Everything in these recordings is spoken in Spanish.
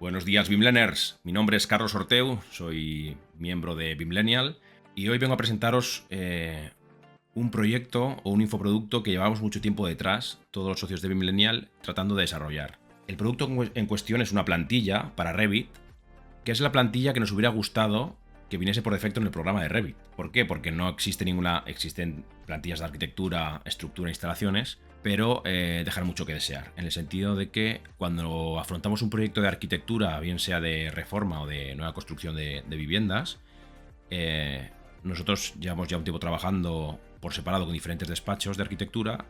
Buenos días, Bimleners. Mi nombre es Carlos Orteu, soy miembro de Bimlenial y hoy vengo a presentaros un proyecto o un infoproducto que llevamos mucho tiempo detrás, todos los socios de Bimlenial, tratando de desarrollar. El producto en cuestión es una plantilla para Revit, que es la plantilla que nos hubiera gustado que viniese por defecto en el programa de Revit. ¿Por qué? Porque no existe existen plantillas de arquitectura, estructura e instalaciones, pero dejan mucho que desear, en el sentido de que cuando afrontamos un proyecto de arquitectura, bien sea de reforma o de nueva construcción de viviendas, nosotros llevamos ya un tiempo trabajando por separado con diferentes despachos de arquitectura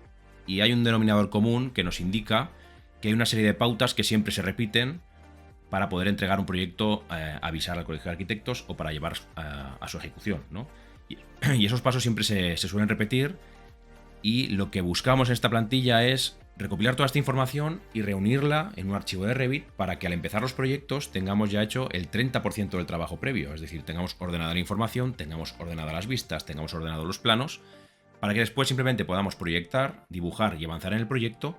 y hay un denominador común que nos indica que hay una serie de pautas que siempre se repiten para poder entregar un proyecto, avisar al colegio de arquitectos o para llevar a su ejecución, ¿no? Y esos pasos siempre se suelen repetir, y lo que buscamos en esta plantilla es recopilar toda esta información y reunirla en un archivo de Revit para que al empezar los proyectos tengamos ya hecho el 30% del trabajo previo, es decir, tengamos ordenada la información, tengamos ordenadas las vistas, tengamos ordenados los planos, para que después simplemente podamos proyectar, dibujar y avanzar en el proyecto,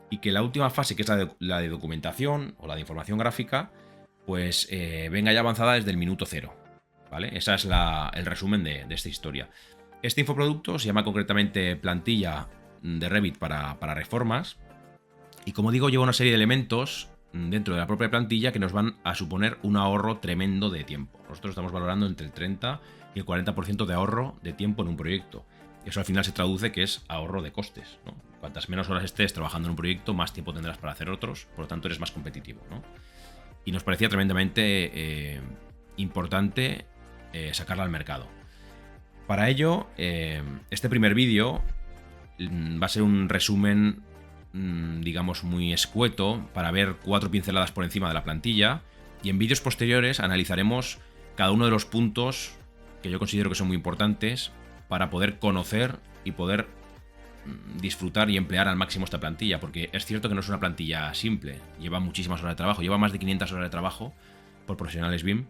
y que la última fase, que es la de documentación o la de información gráfica, pues venga ya avanzada desde el minuto cero, ¿vale? Ese es el resumen de esta historia. Este infoproducto se llama concretamente plantilla de Revit para reformas, y como digo, lleva una serie de elementos dentro de la propia plantilla que nos van a suponer un ahorro tremendo de tiempo. Nosotros estamos valorando entre el 30 y el 40% de ahorro de tiempo en un proyecto. Eso al final se traduce que es ahorro de costes, ¿no? Cuantas menos horas estés trabajando en un proyecto, más tiempo tendrás para hacer otros, por lo tanto eres más competitivo, ¿no? Y nos parecía tremendamente importante sacarla al mercado. Para ello, este primer vídeo va a ser un resumen, digamos, muy escueto para ver 4 pinceladas por encima de la plantilla, y en vídeos posteriores analizaremos cada uno de los puntos que yo considero que son muy importantes para poder conocer y poder disfrutar y emplear al máximo esta plantilla, porque es cierto que no es una plantilla simple, lleva muchísimas horas de trabajo, lleva más de 500 horas de trabajo por profesionales BIM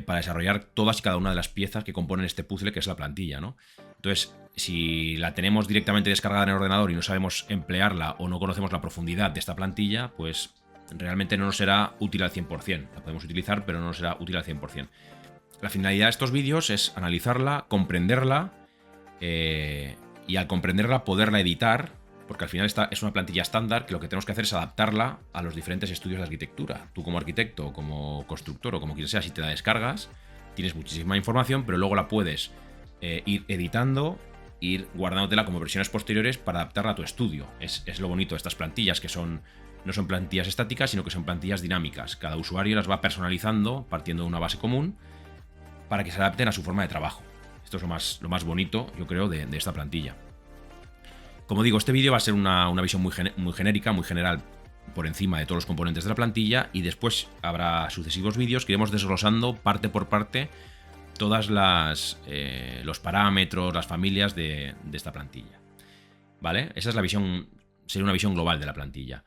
para desarrollar todas y cada una de las piezas que componen este puzzle que es la plantilla, ¿no? Entonces, si la tenemos directamente descargada en el ordenador y no sabemos emplearla o no conocemos la profundidad de esta plantilla, pues realmente no nos será útil al 100%. La podemos utilizar, pero no nos será útil al 100%. La finalidad de estos vídeos es analizarla, comprenderla, y al comprenderla poderla editar, porque al final esta es una plantilla estándar que lo que tenemos que hacer es adaptarla a los diferentes estudios de arquitectura. Tú como arquitecto, como constructor o como quien sea, si te la descargas, tienes muchísima información, pero luego la puedes ir editando, ir guardándotela como versiones posteriores para adaptarla a tu estudio. Es lo bonito de estas plantillas, que no son plantillas estáticas, sino que son plantillas dinámicas. Cada usuario las va personalizando partiendo de una base común para que se adapten a su forma de trabajo. Esto es lo más bonito, yo creo, de esta plantilla. Como digo, este vídeo va a ser una visión muy genérica, muy general, por encima de todos los componentes de la plantilla, y después habrá sucesivos vídeos que iremos desglosando parte por parte todas los parámetros, las familias de esta plantilla. ¿Vale? Esa es la visión, sería una visión global de la plantilla.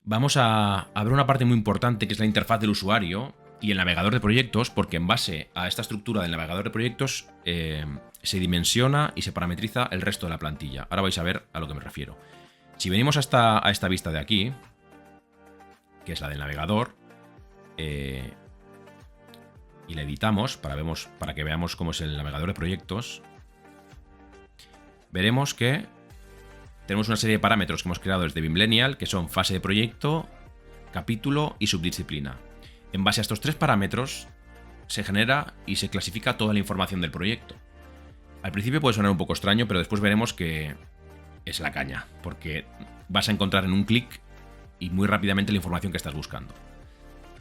Vamos a ver una parte muy importante, que es la interfaz del usuario y el navegador de proyectos, porque en base a esta estructura del navegador de proyectos se dimensiona y se parametriza el resto de la plantilla. Ahora vais a ver a lo que me refiero. Si venimos a esta vista de aquí, que es la del navegador, y la editamos para que veamos cómo es el navegador de proyectos, veremos que tenemos una serie de parámetros que hemos creado desde Bimlenial, que son fase de proyecto, capítulo y subdisciplina. En base a estos 3 parámetros se genera y se clasifica toda la información del proyecto. Al principio puede sonar un poco extraño, pero después veremos que es la caña, porque vas a encontrar en un clic y muy rápidamente la información que estás buscando.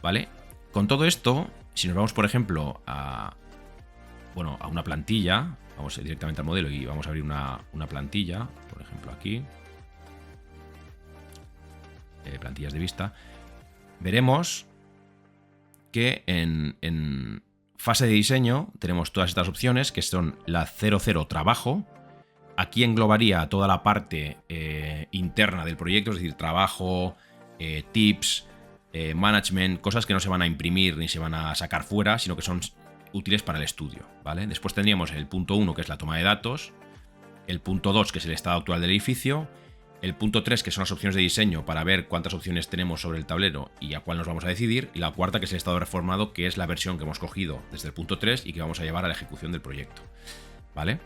¿Vale? Con todo esto, si nos vamos, por ejemplo, a una plantilla, vamos directamente al modelo y vamos a abrir una plantilla, por ejemplo aquí, plantillas de vista, veremos que en fase de diseño tenemos todas estas opciones, que son la 00 trabajo. Aquí englobaría toda la parte interna del proyecto, es decir, trabajo, tips, management, cosas que no se van a imprimir ni se van a sacar fuera, sino que son útiles para el estudio, ¿vale? Después tendríamos el punto 1, que es la toma de datos, el punto 2, que es el estado actual del edificio, El punto 3, que son las opciones de diseño, para ver cuántas opciones tenemos sobre el tablero y a cuál nos vamos a decidir. Y la cuarta, que es el estado reformado, que es la versión que hemos cogido desde el punto 3 y que vamos a llevar a la ejecución del proyecto. ¿Vale?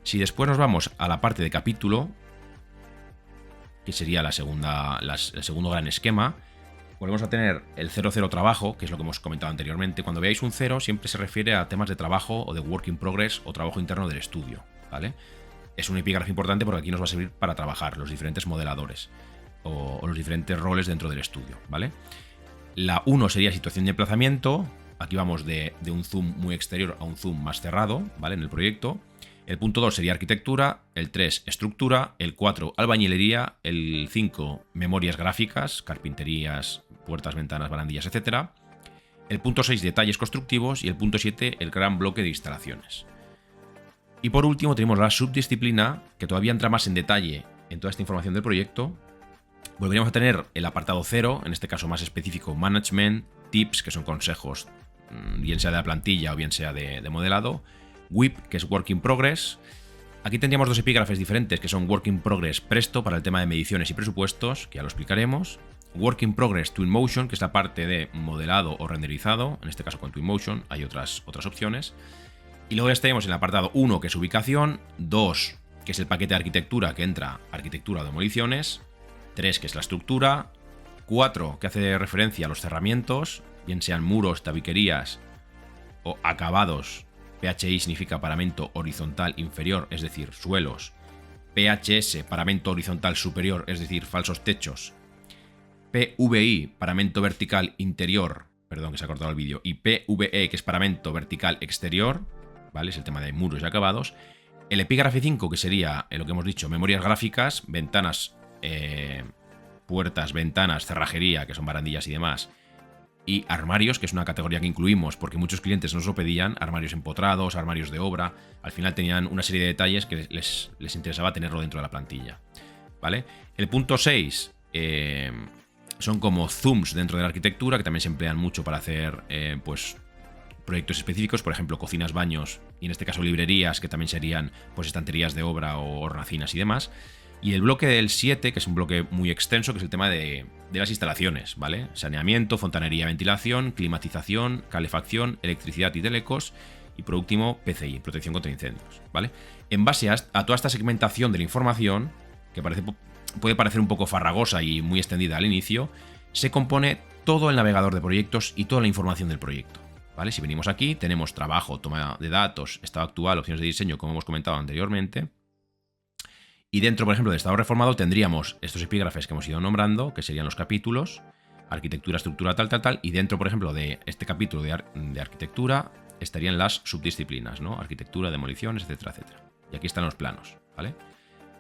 Si después nos vamos a la parte de capítulo, que sería el segundo gran esquema, volvemos a tener el 00 trabajo, que es lo que hemos comentado anteriormente. Cuando veáis un 0, siempre se refiere a temas de trabajo o de work in progress o trabajo interno del estudio, ¿vale? Es un epígrafe importante porque aquí nos va a servir para trabajar los diferentes modeladores o los diferentes roles dentro del estudio, ¿vale? La 1 sería situación de emplazamiento. Aquí vamos de un zoom muy exterior a un zoom más cerrado, ¿vale? En el proyecto. El punto 2 sería arquitectura, el 3 estructura, el 4 albañilería, el 5 memorias gráficas, carpinterías, puertas, ventanas, barandillas, etc. El punto 6 detalles constructivos y el punto 7 el gran bloque de instalaciones. Y por último tenemos la subdisciplina, que todavía entra más en detalle en toda esta información del proyecto. Volveríamos a tener el apartado 0, en este caso más específico, management, tips, que son consejos, bien sea de la plantilla o bien sea de modelado. WIP, que es Work in Progress. Aquí tendríamos dos epígrafes diferentes, que son Work in Progress Presto para el tema de mediciones y presupuestos, que ya lo explicaremos. Work in Progress Twinmotion, que es la parte de modelado o renderizado, en este caso con Twinmotion, hay otras opciones. Y luego ya estaríamos en el apartado 1, que es ubicación, 2, que es el paquete de arquitectura, que entra arquitectura o demoliciones, 3, que es la estructura, 4, que hace referencia a los cerramientos, bien sean muros, tabiquerías o acabados. PHI significa paramento horizontal inferior, es decir, suelos. PHS, paramento horizontal superior, es decir, falsos techos. PVI, paramento vertical interior, perdón que se ha cortado el vídeo. Y PVE, que es paramento vertical exterior, ¿vale? Es el tema de muros y acabados. El epígrafe 5, que sería lo que hemos dicho, memorias gráficas, ventanas, puertas, ventanas, cerrajería, que son barandillas y demás. Y armarios, que es una categoría que incluimos porque muchos clientes nos lo pedían, armarios empotrados, armarios de obra. Al final tenían una serie de detalles que les interesaba tenerlo dentro de la plantilla, ¿vale? El punto 6 son como zooms dentro de la arquitectura, que también se emplean mucho para hacer pues proyectos específicos, por ejemplo, cocinas, baños, y en este caso librerías, que también serían pues estanterías de obra o hornacinas y demás. Y el bloque del 7, que es un bloque muy extenso, que es el tema de las instalaciones, ¿vale? Saneamiento, fontanería, ventilación, climatización, calefacción, electricidad y telecos. Y por último, PCI, protección contra incendios, ¿vale? En base a toda esta segmentación de la información, que puede parecer un poco farragosa y muy extendida al inicio, se compone todo el navegador de proyectos y toda la información del proyecto, ¿vale? Si venimos aquí, tenemos trabajo, toma de datos, estado actual, opciones de diseño, como hemos comentado anteriormente. Y dentro, por ejemplo, del estado reformado tendríamos estos epígrafes que hemos ido nombrando, que serían los capítulos, arquitectura, estructura, tal, y dentro, por ejemplo, de este capítulo de arquitectura estarían las subdisciplinas, ¿no? Arquitectura, demoliciones, etcétera, etcétera. Y aquí están los planos, ¿vale?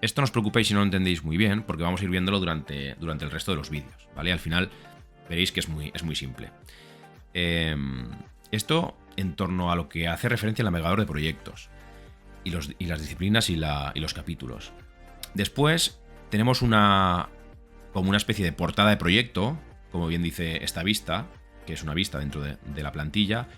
Esto no os preocupéis si no lo entendéis muy bien, porque vamos a ir viéndolo durante el resto de los vídeos, ¿vale? Al final veréis que es muy simple. Esto en torno a lo que hace referencia al navegador de proyectos y las disciplinas y los capítulos. Después tenemos como una especie de portada de proyecto, como bien dice esta vista, que es una vista dentro de la plantilla,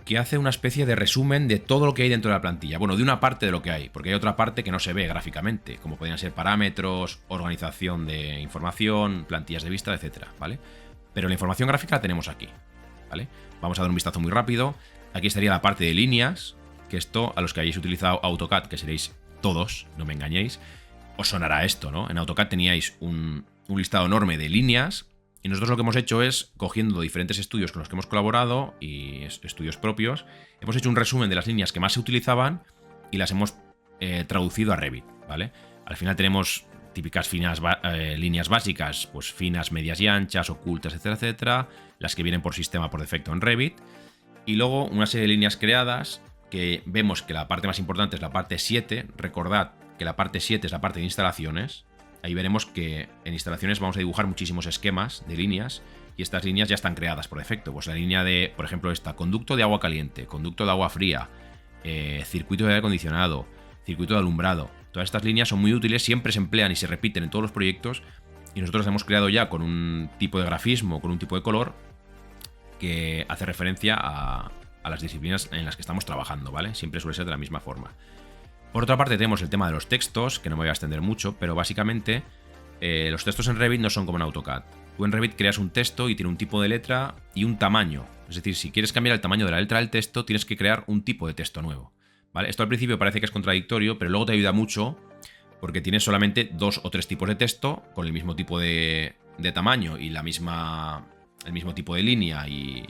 que hace una especie de resumen de todo lo que hay dentro de la plantilla. Bueno, de una parte de lo que hay, porque hay otra parte que no se ve gráficamente, como podrían ser parámetros, organización de información, plantillas de vista, etcétera, ¿vale? Pero la información gráfica la tenemos aquí, ¿vale? Vamos a dar un vistazo muy rápido. Aquí estaría la parte de líneas, que esto, a los que hayáis utilizado AutoCAD, que seréis todos, no me engañéis, os sonará esto, ¿no? En AutoCAD teníais un listado enorme de líneas y nosotros lo que hemos hecho es, cogiendo diferentes estudios con los que hemos colaborado y estudios propios, hemos hecho un resumen de las líneas que más se utilizaban y las hemos traducido a Revit, ¿vale? Al final tenemos típicas líneas básicas, pues finas, medias y anchas, ocultas, etcétera, etcétera, las que vienen por sistema por defecto en Revit, y luego una serie de líneas creadas que vemos que la parte más importante es la parte 7, recordad que la parte 7 es la parte de instalaciones. Ahí veremos que en instalaciones vamos a dibujar muchísimos esquemas de líneas y estas líneas ya están creadas por defecto. Pues la línea de, por ejemplo, conducto de agua caliente, conducto de agua fría, circuito de aire acondicionado, circuito de alumbrado. Todas estas líneas son muy útiles, siempre se emplean y se repiten en todos los proyectos y nosotros las hemos creado ya con un tipo de grafismo, con un tipo de color que hace referencia a las disciplinas en las que estamos trabajando, ¿vale? Siempre suele ser de la misma forma. Por otra parte tenemos el tema de los textos, que no me voy a extender mucho, pero básicamente los textos en Revit no son como en AutoCAD. Tú en Revit creas un texto y tiene un tipo de letra y un tamaño. Es decir, si quieres cambiar el tamaño de la letra del texto, tienes que crear un tipo de texto nuevo. ¿Vale? Esto al principio parece que es contradictorio, pero luego te ayuda mucho porque tienes solamente 2 o 3 tipos de texto con el mismo tipo de tamaño y el mismo tipo de línea y,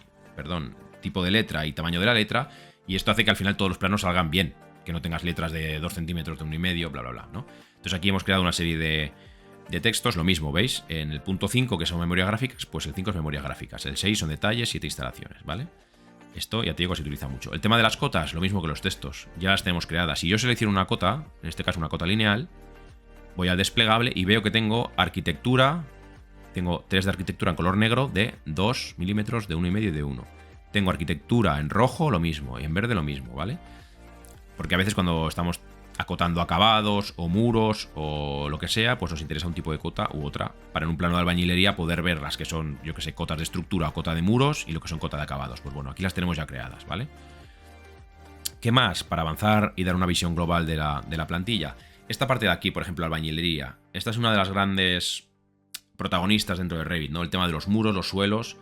tipo de letra y tamaño de la letra, y esto hace que al final todos los planos salgan bien, que no tengas letras de 2 centímetros, de 1,5, bla, bla, bla, ¿no? Entonces aquí hemos creado una serie de textos, lo mismo, ¿veis? En el punto 5, que son memorias gráficas, pues el 5 es memorias gráficas, el 6 son detalles, 7 instalaciones, ¿vale? Esto ya te digo que se utiliza mucho. El tema de las cotas, lo mismo que los textos, ya las tenemos creadas. Si yo selecciono una cota, en este caso una cota lineal, voy al desplegable y veo que tengo arquitectura, tengo 3 de arquitectura en color negro de 2 milímetros, de 1,5 y de 1. Tengo arquitectura en rojo, lo mismo, y en verde lo mismo, ¿vale? Porque a veces cuando estamos acotando acabados o muros o lo que sea, pues nos interesa un tipo de cota u otra, para en un plano de albañilería poder ver las que son, yo que sé, cotas de estructura o cota de muros y lo que son cota de acabados. Pues bueno, aquí las tenemos ya creadas, ¿vale? ¿Qué más para avanzar y dar una visión global de la plantilla? Esta parte de aquí, por ejemplo, albañilería. Esta es una de las grandes protagonistas dentro de Revit, ¿no? El tema de los muros, los suelos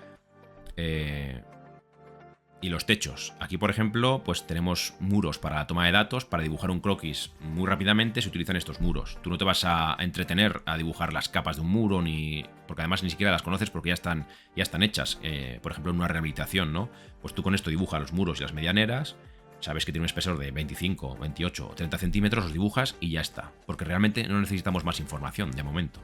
y los techos. Aquí, por ejemplo, pues tenemos muros para la toma de datos. Para dibujar un croquis muy rápidamente se utilizan estos muros. Tú no te vas a entretener a dibujar las capas de un muro, porque además ni siquiera las conoces porque ya están hechas. Por ejemplo, en una rehabilitación, ¿no? Pues tú con esto dibujas los muros y las medianeras. Sabes que tiene un espesor de 25, 28 o 30 centímetros, los dibujas y ya está. Porque realmente no necesitamos más información de momento.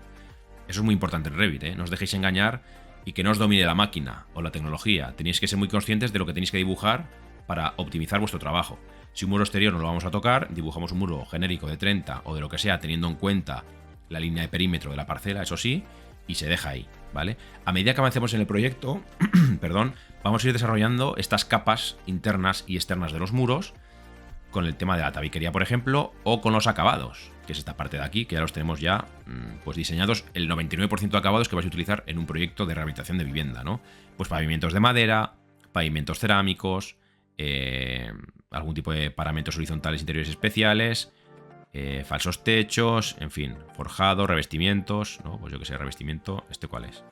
Eso es muy importante en Revit, ¿eh? No os dejéis engañar y que no os domine la máquina o la tecnología. Tenéis que ser muy conscientes de lo que tenéis que dibujar para optimizar vuestro trabajo. Si un muro exterior no lo vamos a tocar, dibujamos un muro genérico de 30 o de lo que sea, teniendo en cuenta la línea de perímetro de la parcela, eso sí, y se deja ahí, ¿vale? A medida que avancemos en el proyecto, perdón, vamos a ir desarrollando estas capas internas y externas de los muros con el tema de la tabiquería, por ejemplo, o con los acabados, que es esta parte de aquí, que ya los tenemos ya pues diseñados, el 99% de acabados que vais a utilizar en un proyecto de rehabilitación de vivienda, ¿no? Pues pavimentos de madera, pavimentos cerámicos, algún tipo de paramentos horizontales interiores especiales, falsos techos, en fin, forjado, revestimientos, ¿no? Pues yo que sé, revestimiento, ¿este cuál es?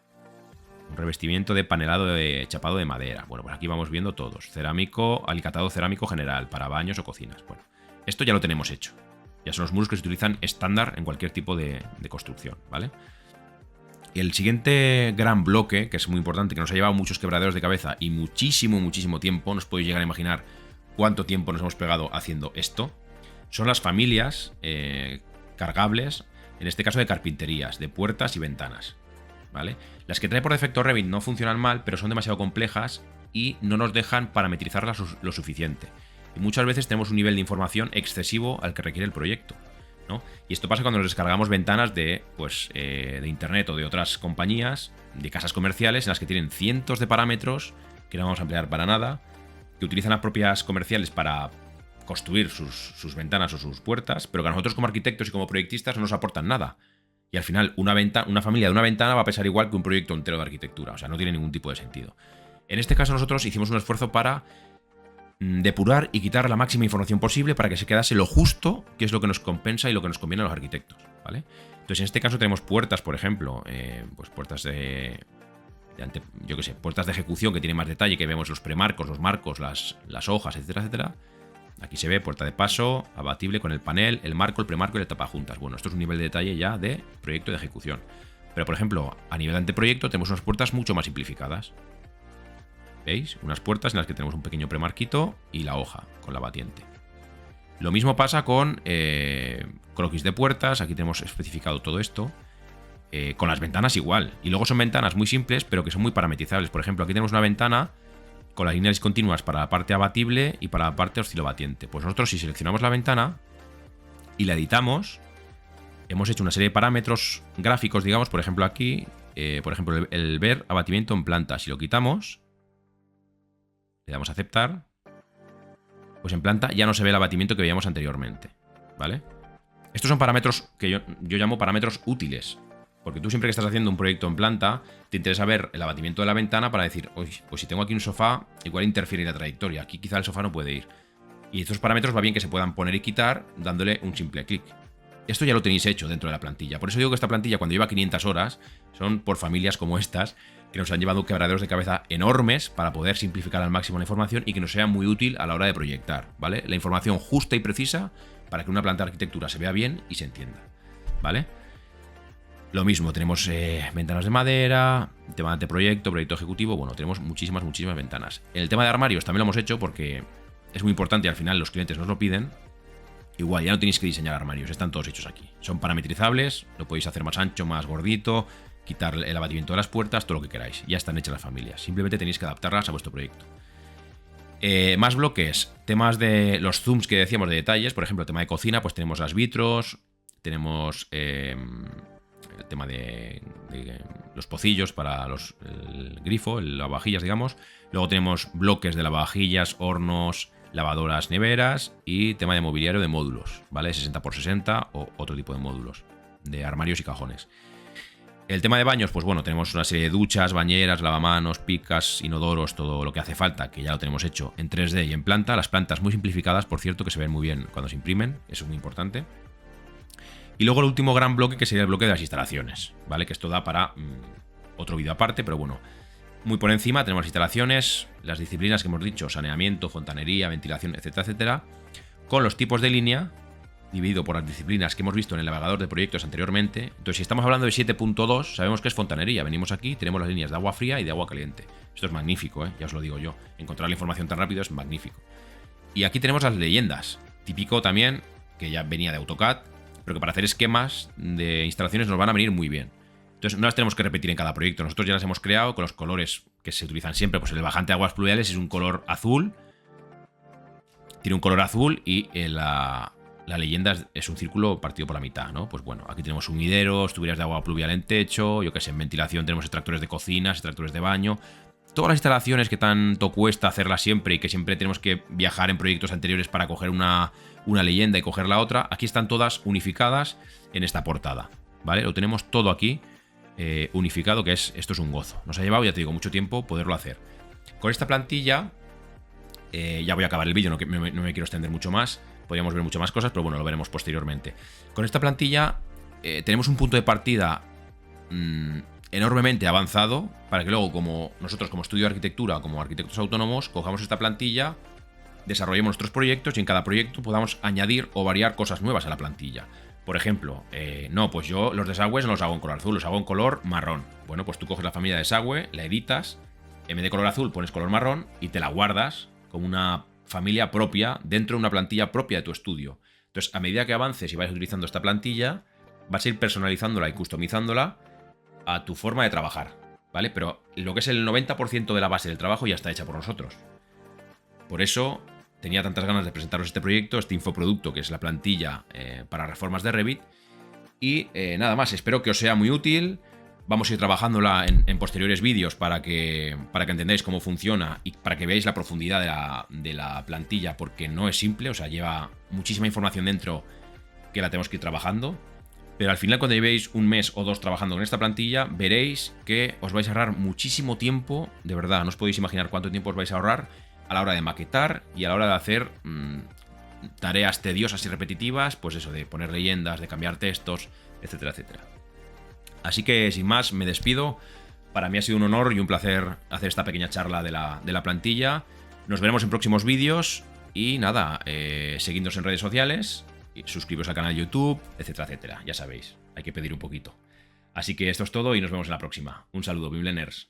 Un revestimiento de panelado de chapado de madera. Bueno, pues aquí vamos viendo todos. Cerámico, alicatado cerámico general para baños o cocinas. Bueno, esto ya lo tenemos hecho. Ya son los muros que se utilizan estándar en cualquier tipo de construcción, ¿vale? Y el siguiente gran bloque, que es muy importante, que nos ha llevado muchos quebraderos de cabeza y muchísimo, muchísimo tiempo, no os podéis llegar a imaginar cuánto tiempo nos hemos pegado haciendo esto, son las familias cargables, en este caso de carpinterías, de puertas y ventanas, ¿vale? Las que trae por defecto Revit no funcionan mal, pero son demasiado complejas y no nos dejan parametrizarlas lo suficiente. Y muchas veces tenemos un nivel de información excesivo al que requiere el proyecto, ¿no? Y esto pasa cuando nos descargamos ventanas de internet o de otras compañías, de casas comerciales, en las que tienen cientos de parámetros que no vamos a emplear para nada, que utilizan las propias comerciales para construir sus ventanas o sus puertas, pero que a nosotros como arquitectos y como proyectistas no nos aportan nada. Y al final una familia de una ventana va a pesar igual que un proyecto entero de arquitectura. O sea, no tiene ningún tipo de sentido. En este caso nosotros hicimos un esfuerzo para depurar y quitar la máxima información posible para que se quedase lo justo, que es lo que nos compensa y lo que nos conviene a los arquitectos, ¿vale? Entonces en este caso tenemos puertas, por ejemplo, pues puertas puertas de ejecución que tienen más detalle, que vemos los premarcos, los marcos, las hojas, etcétera, etcétera. Aquí se ve puerta de paso, abatible con el panel, el marco, el premarco y el tapajuntas. Bueno, esto es un nivel de detalle ya de proyecto de ejecución. Pero, por ejemplo, a nivel de anteproyecto tenemos unas puertas mucho más simplificadas. ¿Veis? Unas puertas en las que tenemos un pequeño premarquito y la hoja con la batiente. Lo mismo pasa con croquis de puertas. Aquí tenemos especificado todo esto. Con las ventanas igual. Y luego son ventanas muy simples, pero que son muy parametrizables. Por ejemplo, aquí tenemos una ventana con las líneas discontinuas para la parte abatible y para la parte oscilobatiente. Pues nosotros, si seleccionamos la ventana y la editamos, hemos hecho una serie de parámetros gráficos, digamos, por ejemplo aquí, por ejemplo el ver abatimiento en planta. Si lo quitamos, le damos a aceptar, pues en planta ya no se ve el abatimiento que veíamos anteriormente, ¿vale? Estos son parámetros que yo llamo parámetros útiles. Porque tú siempre que estás haciendo un proyecto en planta, te interesa ver el abatimiento de la ventana para decir, oye, pues si tengo aquí un sofá, igual interfiere la trayectoria. Aquí quizá el sofá no puede ir. Y estos parámetros va bien que se puedan poner y quitar dándole un simple clic. Esto ya lo tenéis hecho dentro de la plantilla. Por eso digo que esta plantilla, cuando lleva 500 horas, son por familias como estas, que nos han llevado quebraderos de cabeza enormes para poder simplificar al máximo la información y que nos sea muy útil a la hora de proyectar, ¿vale? La información justa y precisa para que una planta de arquitectura se vea bien y se entienda, ¿vale? Lo mismo, tenemos ventanas de madera, tema de proyecto ejecutivo, bueno, tenemos muchísimas ventanas. El tema de armarios también lo hemos hecho porque es muy importante y al final los clientes nos lo piden. Igual, ya no tenéis que diseñar armarios, están todos hechos aquí. Son parametrizables, lo podéis hacer más ancho, más gordito, quitar el abatimiento de las puertas, todo lo que queráis. Ya están hechas las familias, simplemente tenéis que adaptarlas a vuestro proyecto. Más bloques, temas de los zooms que decíamos de detalles, por ejemplo, el tema de cocina, pues tenemos las vitros, tenemos el tema de los pocillos para el grifo, el lavavajillas, digamos. Luego tenemos bloques de lavavajillas, hornos, lavadoras, neveras y tema de mobiliario de módulos, ¿vale? 60×60 o otro tipo de módulos, de armarios y cajones. El tema de baños, pues bueno, tenemos una serie de duchas, bañeras, lavamanos, picas, inodoros, todo lo que hace falta, que ya lo tenemos hecho en 3D y en planta. Las plantas muy simplificadas, por cierto, que se ven muy bien cuando se imprimen, eso es muy importante. Y luego el último gran bloque, que sería el bloque de las instalaciones, ¿vale? Que esto da para otro vídeo aparte, pero bueno, muy por encima tenemos las instalaciones, las disciplinas que hemos dicho, saneamiento, fontanería, ventilación, etcétera, etcétera, con los tipos de línea dividido por las disciplinas que hemos visto en el navegador de proyectos anteriormente. Entonces, si estamos hablando de 7.2, sabemos que es fontanería. Venimos aquí, tenemos las líneas de agua fría y de agua caliente. Esto es magnífico, ya os lo digo yo. Encontrar la información tan rápido es magnífico. Y aquí tenemos las leyendas. Típico también, que ya venía de AutoCAD, pero que para hacer esquemas de instalaciones nos van a venir muy bien. Entonces, no las tenemos que repetir en cada proyecto. Nosotros ya las hemos creado con los colores que se utilizan siempre. Pues el bajante de aguas pluviales es un color azul. Tiene un color azul y la leyenda es un círculo partido por la mitad, ¿no? Pues bueno, aquí tenemos sumideros, tuberías de agua pluvial en techo, yo que sé, en ventilación tenemos extractores de cocinas, extractores de baño. Todas las instalaciones que tanto cuesta hacerlas siempre y que siempre tenemos que viajar en proyectos anteriores para coger una leyenda y coger la otra, aquí están todas unificadas en esta portada, ¿vale? Lo tenemos todo aquí unificado, que esto es un gozo. Nos ha llevado, ya te digo, mucho tiempo poderlo hacer. Con esta plantilla, ya voy a acabar el vídeo, no me quiero extender mucho más. Podríamos ver mucho más cosas, pero bueno, lo veremos posteriormente. Con esta plantilla tenemos un punto de partida enormemente avanzado para que luego, como nosotros como estudio de arquitectura, como arquitectos autónomos, cojamos esta plantilla, desarrollemos nuestros proyectos y en cada proyecto podamos añadir o variar cosas nuevas a la plantilla. Por ejemplo, no, pues yo los desagües no los hago en color azul, los hago en color marrón. Bueno, pues tú coges la familia de desagüe, la editas, en vez de color azul pones color marrón y te la guardas como una familia propia dentro de una plantilla propia de tu estudio. Entonces, a medida que avances y vayas utilizando esta plantilla, vas a ir personalizándola y customizándola a tu forma de trabajar, ¿vale? Pero lo que es el 90% de la base del trabajo ya está hecha por nosotros. Por eso tenía tantas ganas de presentaros este proyecto, este infoproducto, que es la plantilla para reformas de Revit. Y nada más, espero que os sea muy útil. Vamos a ir trabajándola en posteriores vídeos para que entendáis cómo funciona y para que veáis la profundidad de la plantilla, porque no es simple, o sea, lleva muchísima información dentro que la tenemos que ir trabajando. Pero al final, cuando llevéis un mes o dos trabajando con esta plantilla, veréis que os vais a ahorrar muchísimo tiempo, de verdad, no os podéis imaginar cuánto tiempo os vais a ahorrar a la hora de maquetar y a la hora de hacer tareas tediosas y repetitivas, pues eso, de poner leyendas, de cambiar textos, etcétera, etcétera. Así que, sin más, me despido. Para mí ha sido un honor y un placer hacer esta pequeña charla de la plantilla. Nos veremos en próximos vídeos y nada, seguidnos en redes sociales, suscribiros al canal de YouTube, etcétera, etcétera. Ya sabéis, hay que pedir un poquito. Así que esto es todo y nos vemos en la próxima. Un saludo, Bimleners.